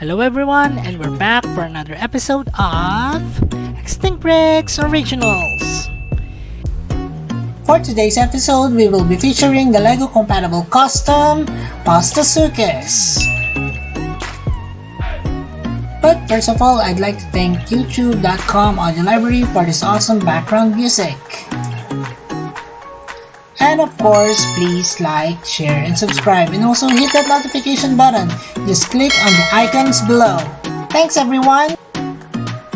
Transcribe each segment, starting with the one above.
Hello everyone, and we're back for another episode of Extinct Bricks Originals. For today's episode, we will be featuring the LEGO compatible custom Postosuchus. But first of all, I'd like to thank YouTube.com Audio Library for this awesome background music. And of course, please like, share, and subscribe, and also hit that notification button. Just click on the icons below. Thanks everyone!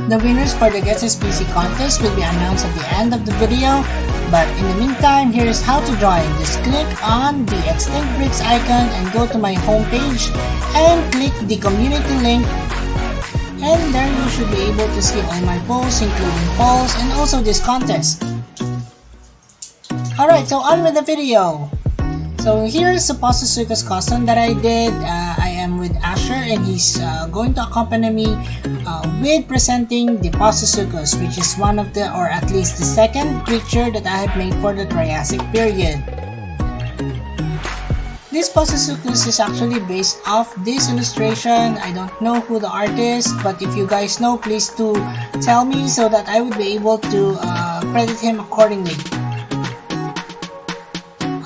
The winners for the Guess SPC contest will be announced at the end of the video, but in the meantime, here's how to join. Just click on the Extinct Bricks icon and go to my homepage and click the community link, and there you should be able to see all my posts, including polls and also this contest. Alright, so on with the video. So here's the Postosuchus custom that I did. I am with Asher, and he's going to accompany me with presenting the Postosuchus, which is one of the, or at least the second creature that I have made for the Triassic period. This Postosuchus is actually based off this illustration. I don't know who the artist, but if you guys know, please do tell me so that I would be able to credit him accordingly.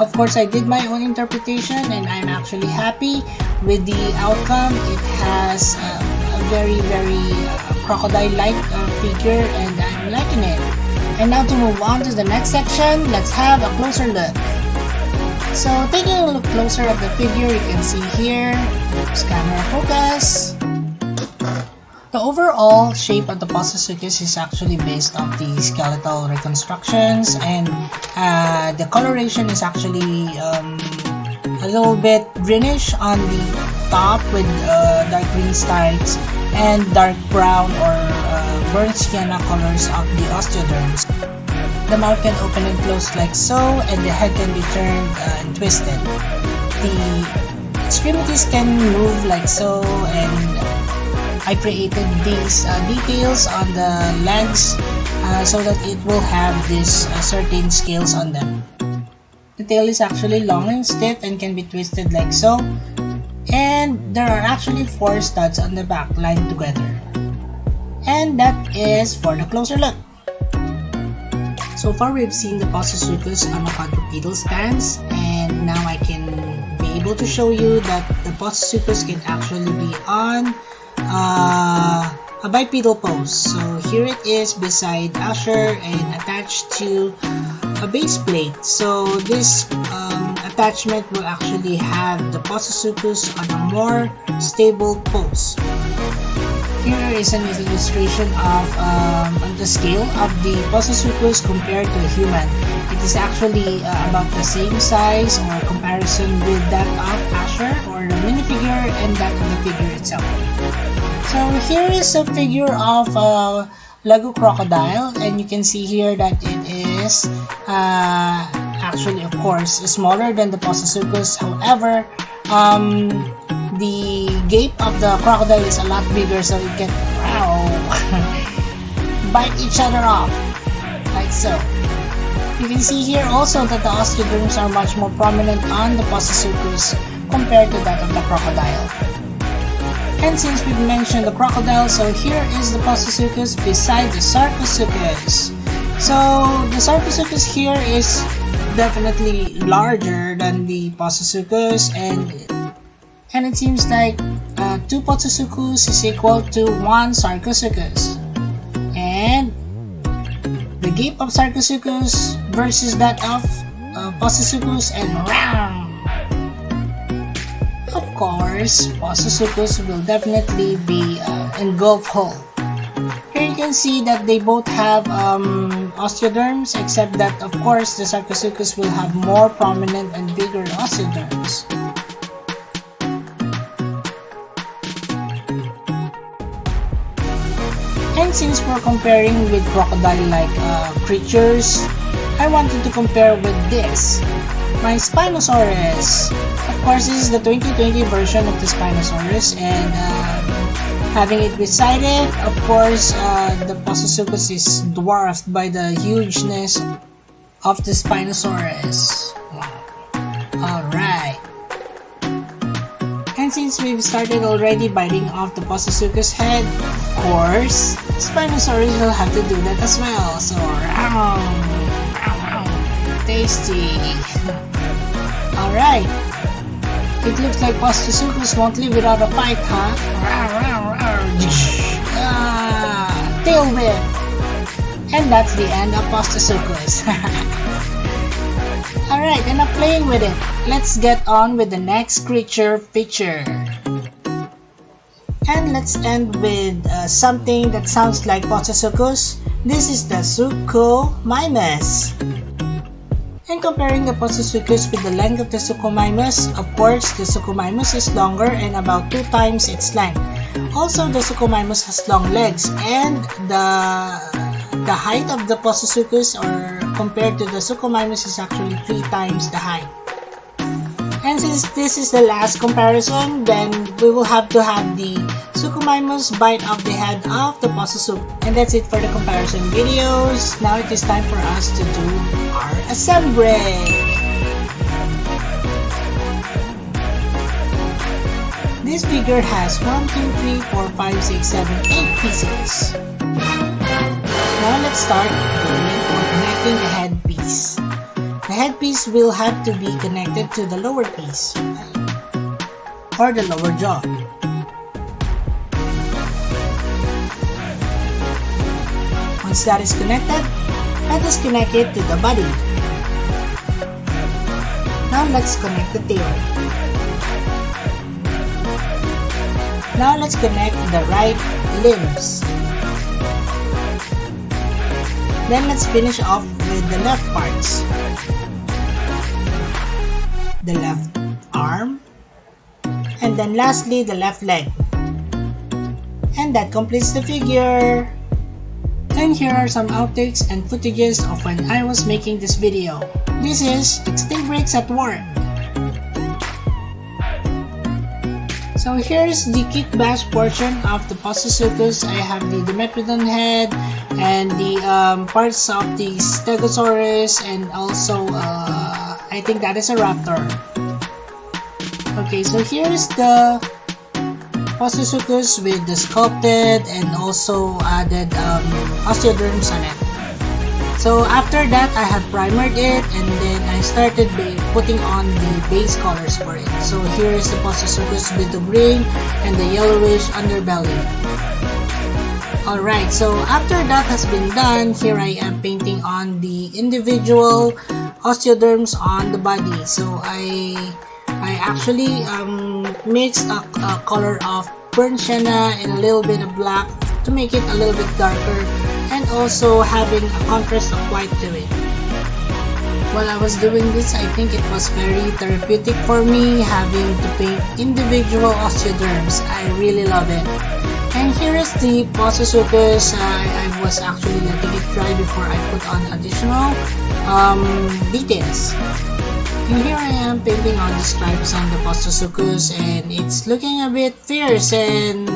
Of course, I did my own interpretation, and I'm actually happy with the outcome. It has a very crocodile-like figure, and I'm liking it. And now to move on to the next section, let's have a closer look. So taking a look closer at the figure, you can see here, oops, camera focus. The overall shape of the Postosuchus is actually based on the skeletal reconstructions, and the coloration is actually a little bit greenish on the top with dark green stripes and dark brown or burnt sienna colors of the osteoderms. The mouth can open and close like so, and the head can be turned and twisted. The extremities can move like so, and I created these details on the legs so that it will have these certain scales on them. The tail is actually long and stiff and can be twisted like so, and there are actually 4 studs on the back lined together. And that is for the closer look. So far we've seen the Postosuchus on a quadrupedal stance, and now I can be able to show you that the Postosuchus can actually be on a bipedal pose. So here it is beside Asher and attached to a base plate. So this attachment will actually have the Postosuchus on a more stable pose. Here is an illustration of the scale of the Postosuchus compared to a human. It is actually about the same size or comparison with that of Asher or the minifigure and that of the figure itself. So here is a figure of a Lego crocodile, and you can see here that it is actually, of course, smaller than the Postosuchus. However, the gape of the crocodile is a lot bigger, so it can bite each other off, like so. You can see here also that the osteoderms are much more prominent on the Postosuchus compared to that of the crocodile. And since we've mentioned the crocodile, so here is the Postosuchus beside the Sarcosuchus. So the Sarcosuchus here is definitely larger than the Postosuchus, and it seems like 2 Postosuchus is equal to 1 Sarcosuchus. And the gape of Sarcosuchus versus that of Postosuchus, and round. Of course, Postosuchus will definitely be engulfed whole. Here you can see that they both have osteoderms, except that of course the Sarcosuchus will have more prominent and bigger osteoderms. And since we're comparing with crocodile-like creatures, I wanted to compare with this, my Spinosaurus. Of course, this is the 2020 version of the Spinosaurus, and having it beside it, of course, the Postosuchus is dwarfed by the hugeness of the Spinosaurus. Wow. Alright. And since we've started already biting off the Postosuchus head, of course, Spinosaurus will have to do that as well. So, tasty. Alright. It looks like Postosuchus won't live without a fight, huh? Tail whip. And that's the end of Postosuchus. Alright, enough playing with it. Let's get on with the next creature feature. And let's end with something that sounds like Postosuchus. This is the Suchomimus. And comparing the Postosuchus with the length of the Suchomimus, of course, the Suchomimus is longer and about 2 times its length. Also, the Suchomimus has long legs, and the height of the Postosuchus, or compared to the Suchomimus, is actually 3 times the height. And since this is the last comparison, then we will have to have the Suchomimus bite off the head of the Postosuchus. And that's it for the comparison videos. Now it is time for us to do our assembly. This figure has 1, 2, 3, 4, 5, 6, 7, 8 pieces. Now let's start connecting the headpiece. The headpiece will have to be connected to the lower piece, or the lower jaw. Once that is connected, let us connect it to the body. Now let's connect the tail. Now let's connect the right limbs. Then let's finish off with the left parts. The left arm, and then lastly the left leg. And that completes the figure. And here are some outtakes and footages of when I was making this video. This is Extinct Breaks at Work. So here's the kick bash portion of the Postosuchus. I have the Dimetrodon head and the parts of the Stegosaurus, and also I think that is a raptor. Okay, so here's the Postosuchus with the sculpted and also added osteoderms on it. So after that, I have primered it, and then I started putting on the base colors for it. So here is the Postosuchus with the green and the yellowish underbelly. Alright, so after that has been done, here I am painting on the individual osteoderms on the body. So I actually mixed a color of burnt sienna and a little bit of black to make it a little bit darker, and also having a contrast of white to it. While I was doing this, I think it was very therapeutic for me having to paint individual osteoderms. I really love it. And here is the Postosuchus. I was actually letting it dry before I put on additional details. And here I am painting on the stripes on the Postosuchus, and it's looking a bit fierce, and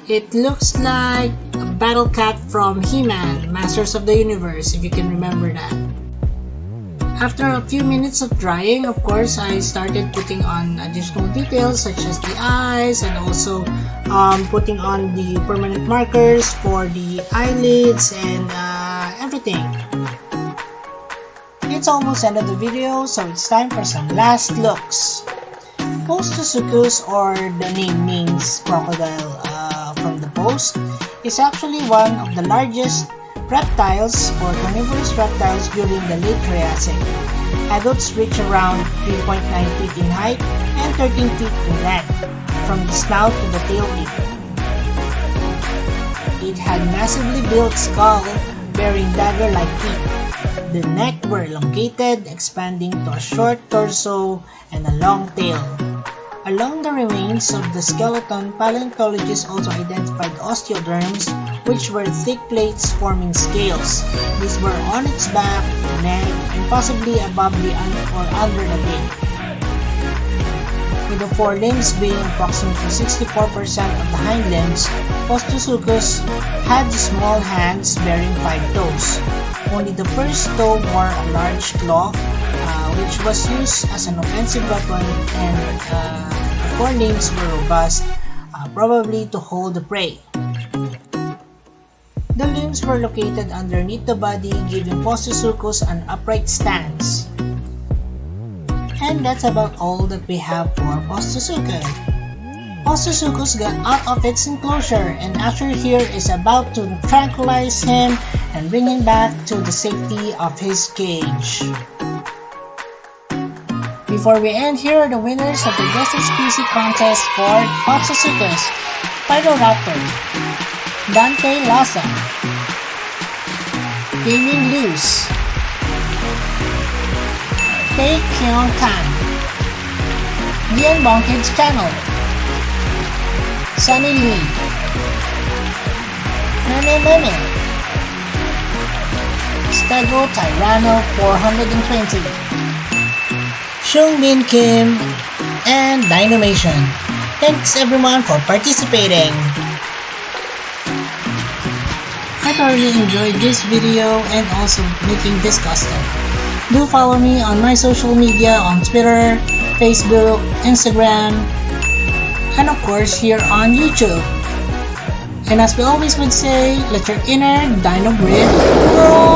it looks like a battle cat from He-Man, Masters of the Universe, if you can remember that. After a few minutes of drying, of course, I started putting on additional details such as the eyes, and also putting on the permanent markers for the eyelids and everything. It's almost the end of the video, so it's time for some last looks. Postosuchus, or the name means crocodile from the post, is actually one of the largest reptiles or carnivorous reptiles during the late Triassic. Adults reach around 3.9 feet in height and 13 feet in length, from the snout to the tail tip. It had massively built skull bearing dagger-like teeth. The neck were elongated, expanding to a short torso and a long tail. Along the remains of the skeleton, paleontologists also identified osteoderms, which were thick plates forming scales. These were on its back, neck, and possibly above the or under the tail. With the forelimbs being approximately 64% of the hind limbs, Postosuchus had small hands bearing 5 toes. Only the first toe wore a large claw, which was used as an offensive weapon, and a forelimbs were robust, probably to hold the prey. The limbs were located underneath the body, giving Postosuchus an upright stance. And that's about all that we have for Postosuchus. Postosuchus got out of its enclosure, and Asher here is about to tranquilize him and bring him back to the safety of his cage. Before we end, here are the winners of the Best Species contest for Postosuchus: Pyroraptor, Dante Lasa, Gaming Loose, Tae Kyung Tan, Ian Bonkid's Channel, Sunny Lee, Meme, Stego Tyranno 420, Shungmin Kim, and Dynamation. Thanks everyone for participating. I thoroughly enjoyed this video and also making this custom. Do follow me on my social media on Twitter, Facebook, Instagram, and of course here on YouTube. And as we always would say, let your inner dino grid roll!